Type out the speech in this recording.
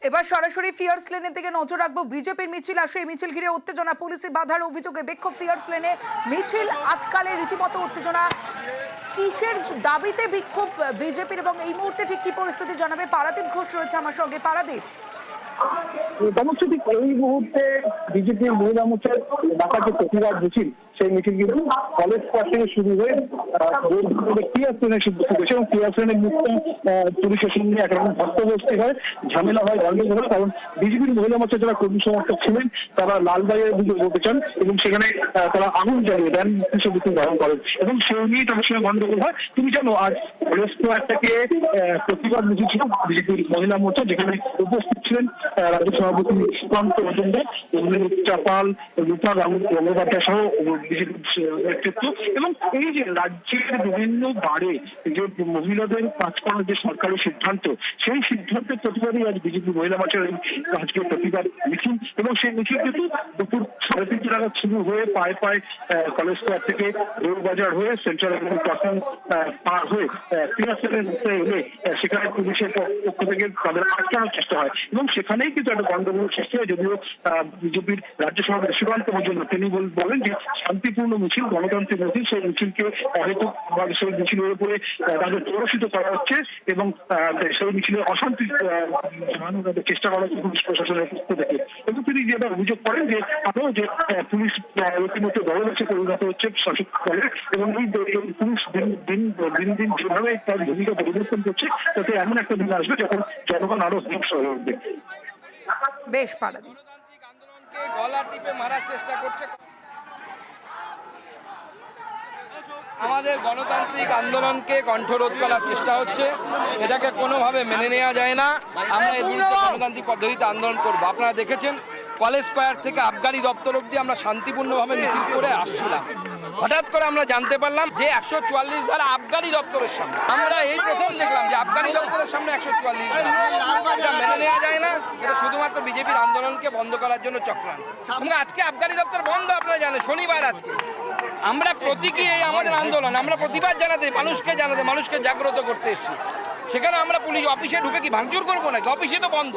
এবার সরাসরি ফিয়ার্স লেনের দিকে নজর রাখবো। বিজেপির মিছিল আসে, এই মিছিল ঘিরে উত্তেজনা, পুলিশি বাধার অভিযোগে বিক্ষোভ ফিয়ার্স লেনে, মিছিল আটকালে রীতিমতো উত্তেজনা। কিসের দাবিতে বিক্ষোভ বিজেপির এবং এই মুহূর্তে ঠিক কি পরিস্থিতি জানাবে পারাদীপ ঘোষ রয়েছে আমার সঙ্গে। পারাদীপ, ঠিক এই মুহূর্তে বিজেপির মহিলা মোর্চার ঢাকা যে প্রতিবাদ মিছিল, সেই মিছিল কিন্তু কলেজ স্কোয়ার থেকে শুরু হয়ে পিয়ার ট্রেনে এবং পিয়ার ট্রেনের মুক্ত পুলিশের সঙ্গে একরকম ধস্তাধস্তি হয়, ঝামেলা হয়, গন্ডগোল হয়। কারণ বিজেপির মহিলা মোর্চার যারা কর্মী সমর্থক ছিলেন তারা লালবাজারের দিকে যেতে চান এবং সেখানে তারা আগুন জ্বালিয়ে দেন, বিষয়বস্তু ধারণ করেন এবং সেই নিয়ে তাদের সঙ্গে গন্ডগোল হয়। তুমি জানো, আজ কলেজ স্কোয়ার থেকে প্রতিবাদ মিছিল ছিল বিজেপির মহিলা মোর্চা, যেখানে উপস্থিত ছিলেন রাজ্য সভাপতি সুকান্ত মজুমদার, চাপাল, রূপা গঙ্গোপাধ্যায় সহ বিজেপির নেতৃত্ব। এবং এই যে রাজ্যের বিভিন্ন বারে যে মহিলাদের কাজ করার যে সরকারি সিদ্ধান্ত, সেই সিদ্ধান্তের প্রতিবাদে আজ বিজেপি মহিলা মোর্চার আজকে প্রতিবাদ মিছিল। এবং সেই মিছিল কিন্তু দুপুর 3:30 নাগাদ শুরু হয়ে পায়ে পায়ে কলেজ স্কোয়ার থেকে রোডবাজার হয়ে সেন্ট্রাল ক্রসিং পার হয়ে পিয়ারসেলের এলে সেখানে পুলিশের পক্ষ থেকে তাদের আটকানোর চেষ্টা হয় এবং সেখানেই কিন্তু একটা গন্ডগোল সৃষ্টি হয়। যদিও বিজেপির রাজ্য সভাপতি সুকান্ত মজুমদার তিনি বলেন যে শান্তিপূর্ণ মিছিল, গণতান্ত্রিক মিছিল, সেই মিছিলকে অহেতুক সেই মিছিলের উপরে তাদের প্রদর্শিত করা হচ্ছে এবং সেই মিছিলে অশান্তি জানানোর চেষ্টা করা হচ্ছে পুলিশ প্রশাসনের পক্ষ থেকে। এবং তিনি যেটা অভিযোগ করেন যে আরো যে পুলিশ রীতিমতো দলবেশে পরিণত হচ্ছে শাসক দলের এবং এই পুলিশ দিন দিন যেভাবে তার ভূমিকা পরিবর্তন করছে, তাতে এমন একটা দিন আসবে যখন জনগণ আরো হিংস্র হয়ে উঠবে। বেশ পারাদীপ, গলা টিপে মারার চেষ্টা করছে। আমাদের গণতান্ত্রিক আন্দোলনকে কণ্ঠরোধ করার চেষ্টা হচ্ছে, এটাকে কোনোভাবে মেনে নেওয়া যায় না। আমরা এর বিরুদ্ধে গণতান্ত্রিক পদ্ধতিতে আন্দোলন করব। আপনারা দেখেছেন কলেজ স্কোয়ার থেকে আবগারি দপ্তর অব্দি আমরা শান্তিপূর্ণভাবে মিছিল করে আসছিলাম। হঠাৎ করে আমরা জানতে পারলাম যে 144 ধারা আবগারি দপ্তরের সামনে। আমরা এই প্রথম দেখলাম যে আবগারি দপ্তরের সামনে 144 ধারা। এটা মেনে নেওয়া যায় না। এটা শুধুমাত্র বিজেপির আন্দোলনকে বন্ধ করার জন্য চক্রান্ত। এবং আজকে আবগারি দপ্তর বন্ধ, আপনারা জানেন, শনিবার আজকে। আমরা প্রতীকী এই আমাদের আন্দোলন, আমরা প্রতিবাদ জানাতে, মানুষকে জাগ্রত করতে এসেছি। সেখানে আমরা পুলিশ অফিসে ঢুকে কি ভাঙচুর করবো নাকি? অফিসে তো বন্ধ।